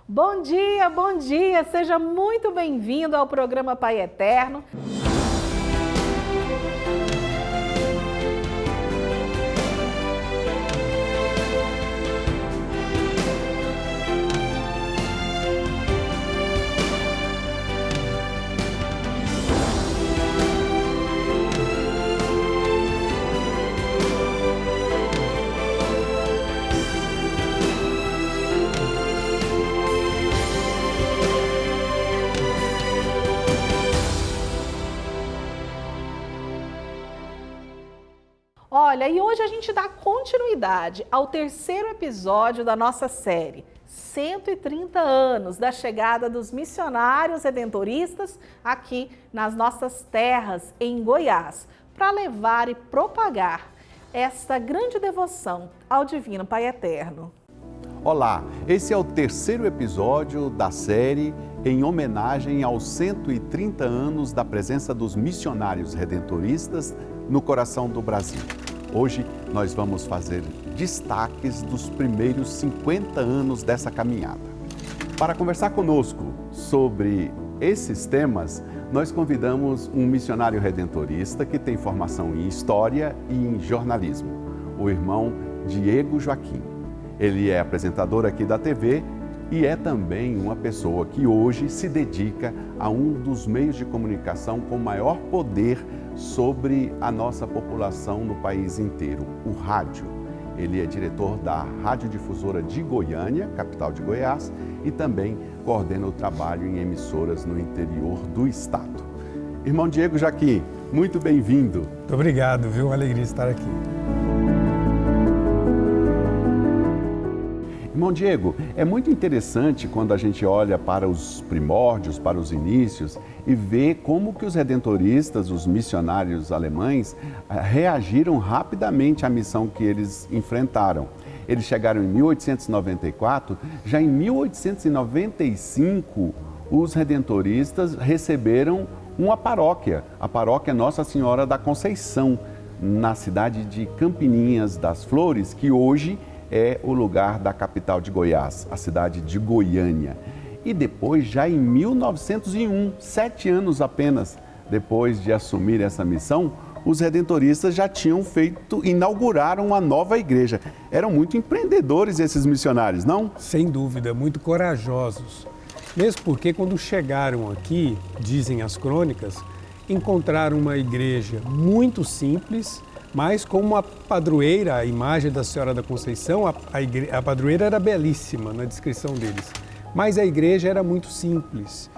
Bom dia, seja muito bem-vindo ao programa Pai Eterno. Olha, e hoje a gente dá continuidade ao terceiro episódio da nossa série, 130 anos da chegada dos missionários redentoristas aqui nas nossas terras, em Goiás, para levar e propagar esta grande devoção ao Divino Pai Eterno. Olá, esse é o terceiro episódio da série em homenagem aos 130 anos da presença dos missionários redentoristas no coração do Brasil. Hoje nós vamos fazer destaques dos primeiros 50 anos dessa caminhada. Para conversar conosco sobre esses temas, nós convidamos um missionário redentorista que tem formação em História e em Jornalismo, o irmão Diego Joaquim. Ele é apresentador aqui da TV e é também uma pessoa que hoje se dedica a um dos meios de comunicação com maior poder sobre a nossa população no país inteiro, o rádio. Ele é diretor da Radiodifusora de Goiânia, capital de Goiás, e também coordena o trabalho em emissoras no interior do estado. Irmão Diego Joaquim, muito bem-vindo. Muito obrigado, viu? Uma alegria estar aqui. Irmão Diego, é muito interessante quando a gente olha para os primórdios, para os inícios e vê como que os redentoristas, os missionários alemães, reagiram rapidamente à missão que eles enfrentaram. Eles chegaram em 1894, já em 1895 os redentoristas receberam uma paróquia, a paróquia Nossa Senhora da Conceição, na cidade de Campininhas das Flores, que hoje é o lugar da capital de Goiás, a cidade de Goiânia. E depois, já em 1901, 7 anos apenas depois de assumir essa missão, os redentoristas já tinham inauguraram uma nova igreja. Eram muito empreendedores esses missionários, não? Sem dúvida, muito corajosos. Mesmo porque quando chegaram aqui, dizem as crônicas, encontraram uma igreja muito simples, mas como a padroeira, a imagem da Senhora da Conceição, a padroeira era belíssima na descrição deles, mas a igreja era muito simples.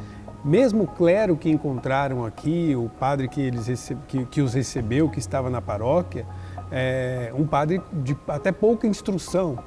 Mesmo o clero que encontraram aqui, o padre que os recebeu, que estava na paróquia, um padre de até pouca instrução.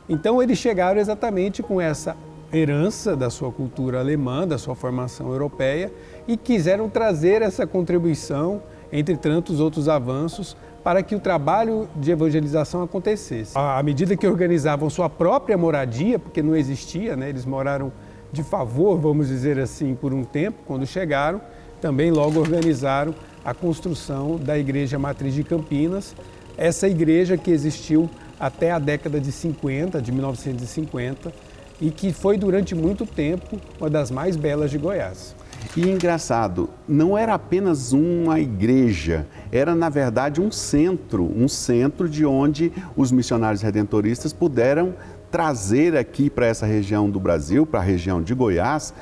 Então eles chegaram exatamente com essa herança da sua cultura alemã, da sua formação europeia, e quiseram trazer essa contribuição, entre tantos outros avanços, para que o trabalho de evangelização acontecesse. À medida que organizavam sua própria moradia, porque não existia, né? Eles moraram de favor, vamos dizer assim, por um tempo, quando chegaram, também logo organizaram a construção da Igreja Matriz de Campinas, essa igreja que existiu até a década de 50, de 1950, e que foi durante muito tempo uma das mais belas de Goiás. E engraçado, não era apenas uma igreja, era na verdade um centro de onde os missionários redentoristas puderam trazer aqui para essa região do Brasil, para a região de Goiás,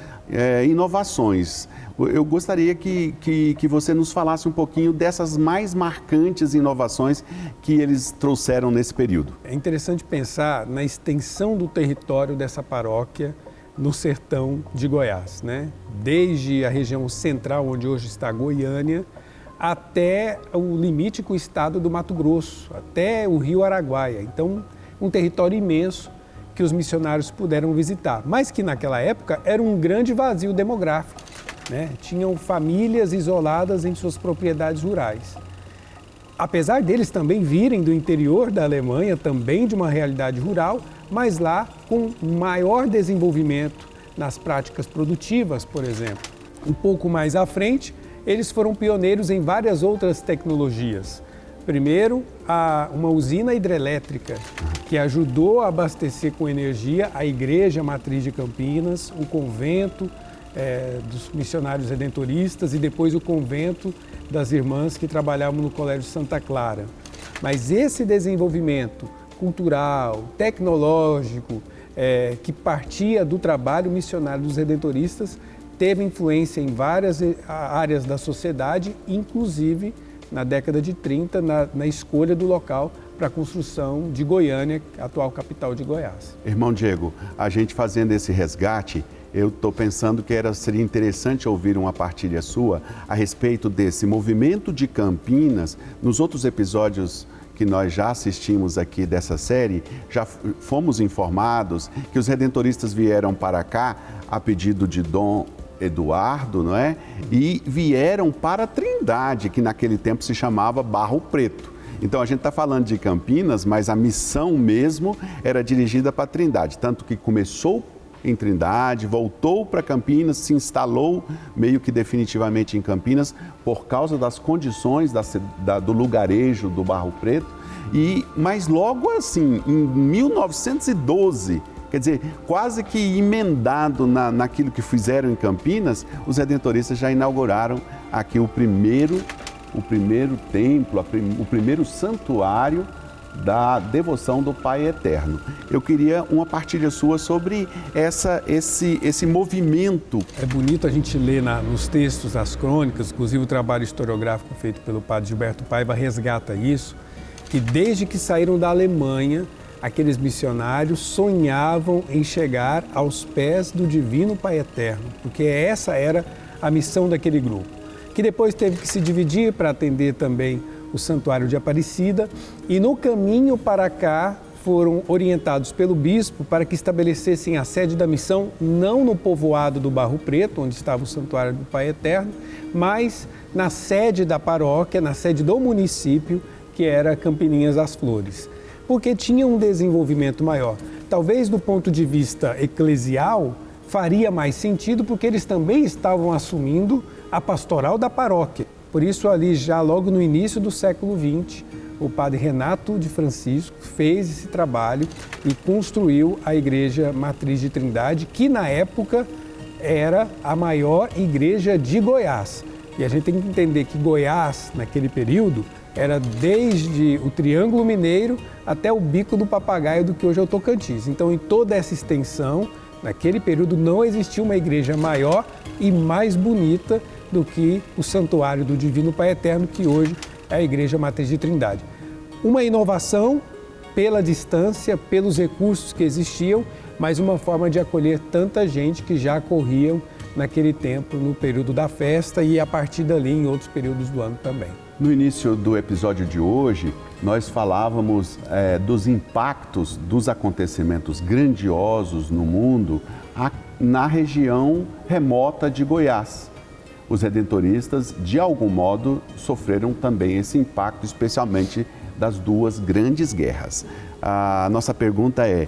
inovações. Eu gostaria que você nos falasse um pouquinho dessas mais marcantes inovações que eles trouxeram nesse período. É interessante pensar na extensão do território dessa paróquia no sertão de Goiás, né? Desde a região central, onde hoje está Goiânia, até o limite com o estado do Mato Grosso, até o rio Araguaia. Então, um território imenso que os missionários puderam visitar, mas que naquela época era um grande vazio demográfico, né? Tinham famílias isoladas em suas propriedades rurais. Apesar deles também virem do interior da Alemanha, também de uma realidade rural, mas lá com maior desenvolvimento nas práticas produtivas, por exemplo. Um pouco mais à frente, eles foram pioneiros em várias outras tecnologias. Primeiro, uma usina hidrelétrica que ajudou a abastecer com energia a Igreja Matriz de Campinas, o convento dos missionários redentoristas e depois o convento das irmãs que trabalhavam no Colégio Santa Clara. Mas esse desenvolvimento cultural, tecnológico, que partia do trabalho missionário dos redentoristas, teve influência em várias áreas da sociedade, inclusive na década de 30, na escolha do local para a construção de Goiânia, atual capital de Goiás. Irmão Diego, a gente fazendo esse resgate, eu estou pensando que seria interessante ouvir uma partilha sua a respeito desse movimento de Campinas. Nos outros episódios que nós já assistimos aqui dessa série, já fomos informados que os redentoristas vieram para cá a pedido de Dom Eduardo, não é? E vieram para Trindade, que naquele tempo se chamava Barro Preto. Então a gente está falando de Campinas, mas a missão mesmo era dirigida para Trindade, tanto que começou em Trindade, voltou para Campinas, se instalou meio que definitivamente em Campinas por causa das condições do lugarejo do Barro Preto. Mas logo assim, em 1912, quer dizer, quase que emendado naquilo que fizeram em Campinas, os redentoristas já inauguraram aqui o primeiro templo, o primeiro santuário da devoção do Pai Eterno. Eu queria uma partilha sua sobre esse movimento. É bonito a gente ler nos textos das crônicas, inclusive o trabalho historiográfico feito pelo padre Gilberto Paiva resgata isso, que desde que saíram da Alemanha, aqueles missionários sonhavam em chegar aos pés do Divino Pai Eterno, porque essa era a missão daquele grupo, que depois teve que se dividir para atender também o Santuário de Aparecida, e no caminho para cá foram orientados pelo bispo para que estabelecessem a sede da missão não no povoado do Barro Preto, onde estava o Santuário do Pai Eterno, mas na sede da paróquia, na sede do município, que era Campininhas das Flores, porque tinha um desenvolvimento maior. Talvez do ponto de vista eclesial faria mais sentido, porque eles também estavam assumindo a pastoral da paróquia. Por isso, ali já logo no início do século XX, o padre Renato de Francisco fez esse trabalho e construiu a Igreja Matriz de Trindade, que na época era a maior igreja de Goiás. E a gente tem que entender que Goiás, naquele período, era desde o Triângulo Mineiro até o Bico do Papagaio, do que hoje é o Tocantins. Então, em toda essa extensão, naquele período não existia uma igreja maior e mais bonita do que o Santuário do Divino Pai Eterno, que hoje é a Igreja Matriz de Trindade. Uma inovação pela distância, pelos recursos que existiam, mas uma forma de acolher tanta gente que já corriam naquele tempo, no período da festa e a partir dali em outros períodos do ano também. No início do episódio de hoje, nós falávamos dos impactos dos acontecimentos grandiosos no mundo na região remota de Goiás. Os redentoristas, de algum modo, sofreram também esse impacto, especialmente das duas grandes guerras. A nossa pergunta é: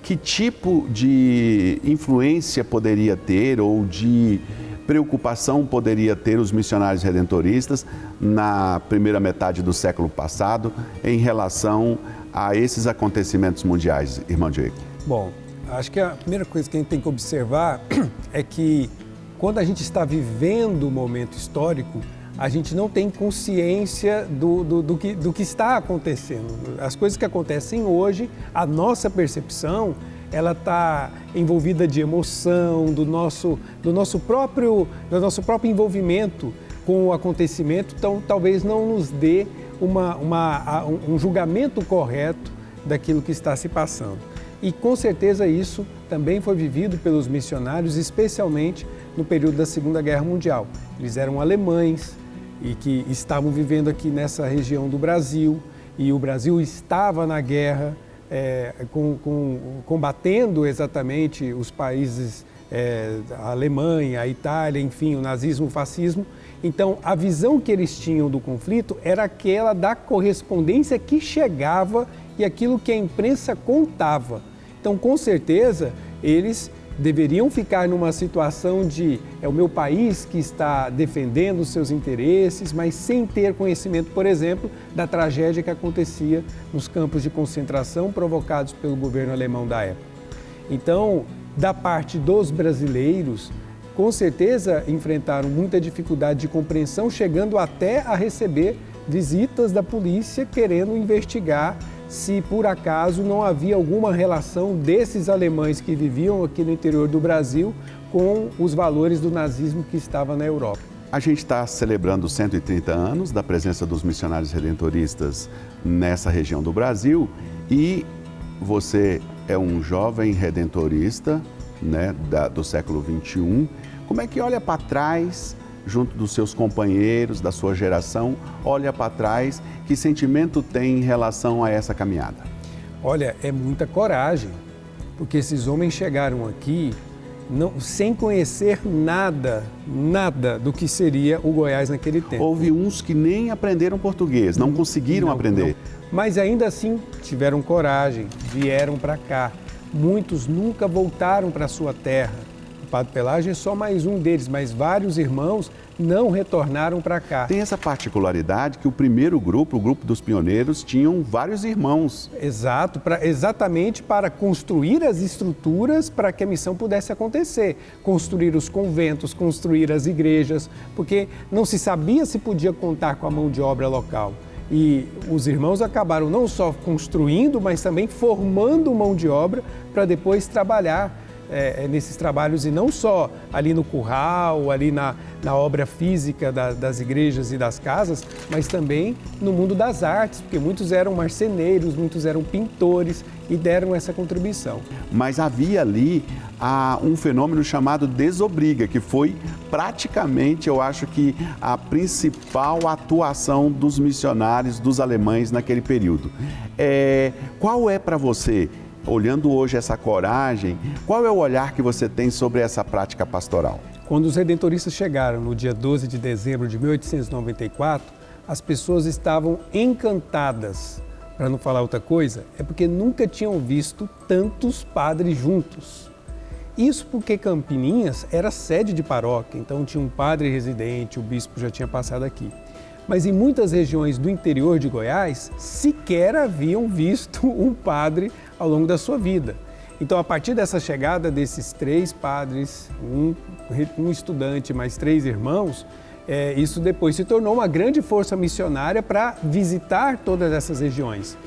que tipo de influência poderia ter ou de preocupação poderia ter os missionários redentoristas na primeira metade do século passado em relação a esses acontecimentos mundiais, irmão Diego? Bom, acho que a primeira coisa que a gente tem que observar é que quando a gente está vivendo o momento histórico, a gente não tem consciência do que está acontecendo. As coisas que acontecem hoje, a nossa percepção, ela está envolvida de emoção, do nosso próprio envolvimento com o acontecimento, então talvez não nos dê um julgamento correto daquilo que está se passando. E com certeza isso também foi vivido pelos missionários, especialmente no período da Segunda Guerra Mundial. Eles eram alemães e que estavam vivendo aqui nessa região do Brasil, e o Brasil estava na guerra, combatendo exatamente os países, a Alemanha, a Itália, enfim, o nazismo, o fascismo. Então, a visão que eles tinham do conflito era aquela da correspondência que chegava e aquilo que a imprensa contava. Então, com certeza, eles deveriam ficar numa situação de é o meu país que está defendendo os seus interesses, mas sem ter conhecimento, por exemplo, da tragédia que acontecia nos campos de concentração provocados pelo governo alemão da época. Então, da parte dos brasileiros, com certeza enfrentaram muita dificuldade de compreensão, chegando até a receber visitas da polícia querendo investigar se por acaso não havia alguma relação desses alemães que viviam aqui no interior do Brasil com os valores do nazismo que estava na Europa. A gente está celebrando 130 anos da presença dos missionários redentoristas nessa região do Brasil e você é um jovem redentorista, né, do século XXI. Como é que olha para trás, junto dos seus companheiros, da sua geração, olha para trás, que sentimento tem em relação a essa caminhada? Olha, é muita coragem, porque esses homens chegaram aqui sem conhecer nada do que seria o Goiás naquele tempo. Houve uns que nem aprenderam português, não conseguiram aprender. Não. Mas ainda assim tiveram coragem, vieram para cá. Muitos nunca voltaram para a sua terra. O Padre Pelágio é só mais um deles, mas vários irmãos não retornaram para cá. Tem essa particularidade que o primeiro grupo, o grupo dos pioneiros, tinham vários irmãos. Exato, exatamente para construir as estruturas para que a missão pudesse acontecer. Construir os conventos, construir as igrejas, porque não se sabia se podia contar com a mão de obra local. E os irmãos acabaram não só construindo, mas também formando mão de obra para depois trabalhar nesses trabalhos, e não só ali no curral, ali na obra física das igrejas e das casas, mas também no mundo das artes, porque muitos eram marceneiros, muitos eram pintores e deram essa contribuição. Mas havia ali um fenômeno chamado desobriga, que foi praticamente, eu acho que, a principal atuação dos missionários, dos alemães naquele período. Qual é para você, olhando hoje essa coragem, qual é o olhar que você tem sobre essa prática pastoral? Quando os redentoristas chegaram no dia 12 de dezembro de 1894, as pessoas estavam encantadas. Para não falar outra coisa, é porque nunca tinham visto tantos padres juntos. Isso porque Campininhas era sede de paróquia, então tinha um padre residente, o bispo já tinha passado aqui. Mas em muitas regiões do interior de Goiás, sequer haviam visto um padre ao longo da sua vida. Então, a partir dessa chegada desses 3 padres, um estudante, mais 3 irmãos, isso depois se tornou uma grande força missionária para visitar todas essas regiões.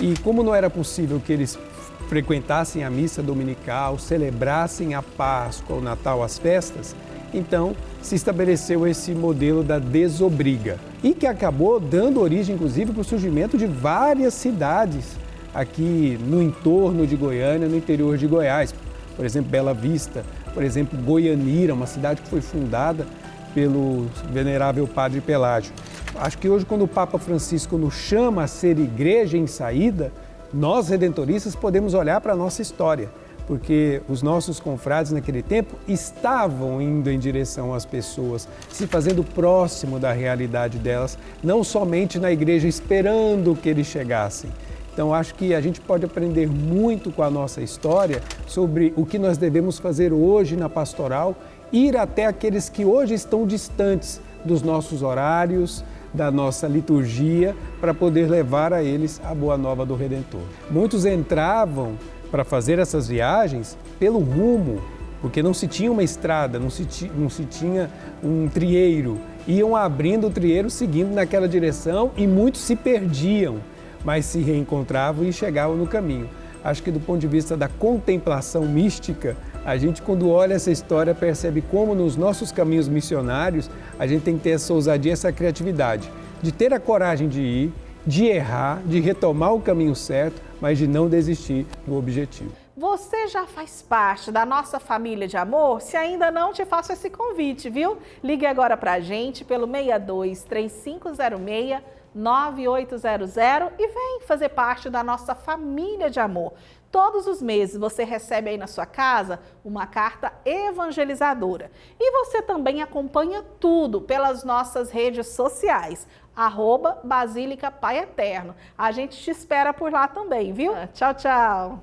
E como não era possível que eles frequentassem a missa dominical, celebrassem a Páscoa, o Natal, as festas, então se estabeleceu esse modelo da desobriga e que acabou dando origem, inclusive, para o surgimento de várias cidades aqui no entorno de Goiânia, no interior de Goiás. Por exemplo, Bela Vista, por exemplo, Goianira, uma cidade que foi fundada pelo venerável Padre Pelágio. Acho que hoje, quando o Papa Francisco nos chama a ser igreja em saída, nós, redentoristas, podemos olhar para a nossa história, porque os nossos confrades naquele tempo estavam indo em direção às pessoas, se fazendo próximo da realidade delas, não somente na igreja esperando que eles chegassem. Então, acho que a gente pode aprender muito com a nossa história sobre o que nós devemos fazer hoje na pastoral, ir até aqueles que hoje estão distantes dos nossos horários, da nossa liturgia, para poder levar a eles a boa nova do Redentor. Muitos entravam para fazer essas viagens pelo rumo, porque não se tinha uma estrada, não se tinha um trieiro. Iam abrindo o trieiro, seguindo naquela direção, e muitos se perdiam, mas se reencontravam e chegavam no caminho. Acho que do ponto de vista da contemplação mística, a gente, quando olha essa história, percebe como nos nossos caminhos missionários a gente tem que ter essa ousadia, essa criatividade, de ter a coragem de ir, de errar, de retomar o caminho certo, mas de não desistir do objetivo. Você já faz parte da nossa família de amor? Se ainda não, te faço esse convite, viu? Ligue agora pra gente pelo 62 3506 9800 e vem fazer parte da nossa família de amor. Todos os meses você recebe aí na sua casa uma carta evangelizadora. E você também acompanha tudo pelas nossas redes sociais, @Basílica Pai Eterno. A gente te espera por lá também, viu? Tchau, tchau!